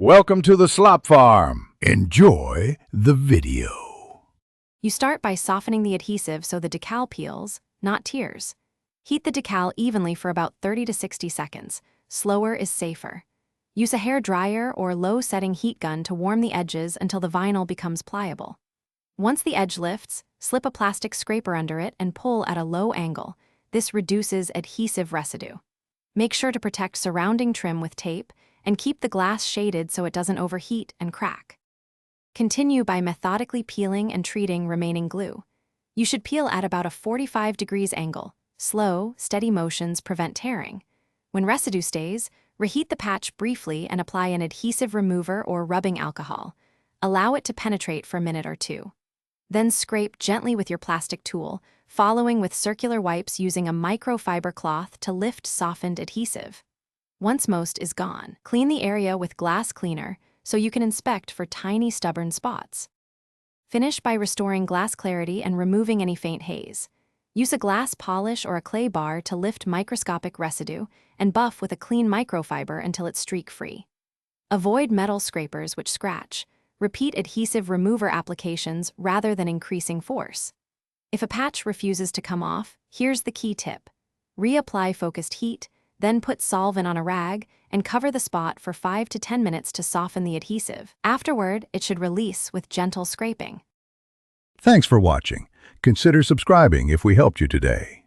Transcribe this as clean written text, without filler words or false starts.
Welcome to the Slop Farm. Enjoy the video. You start by softening the adhesive so the decal peels, not tears. Heat the decal evenly for about 30 to 60 seconds. Slower is safer. Use a hair dryer or low-setting heat gun to warm the edges until the vinyl becomes pliable. Once the edge lifts, slip a plastic scraper under it and pull at a low angle. This reduces adhesive residue. Make sure to protect surrounding trim with tape and keep the glass shaded so it doesn't overheat and crack. Continue by methodically peeling and treating remaining glue. You should peel at about a 45 degrees angle. Slow, steady motions prevent tearing. When residue stays, reheat the patch briefly and apply an adhesive remover or rubbing alcohol. Allow it to penetrate for a minute or two. Then scrape gently with your plastic tool, following with circular wipes using a microfiber cloth to lift softened adhesive. Once most is gone, clean the area with glass cleaner so you can inspect for tiny stubborn spots. Finish by restoring glass clarity and removing any faint haze. Use a glass polish or a clay bar to lift microscopic residue and buff with a clean microfiber until it's streak-free. Avoid metal scrapers which scratch. Repeat adhesive remover applications rather than increasing force. If a patch refuses to come off, here's the key tip. Reapply focused heat, then put solvent on a rag and cover the spot for 5 to 10 minutes to soften the adhesive. Afterward, it should release with gentle scraping. Thanks for watching. Consider subscribing if we helped you today.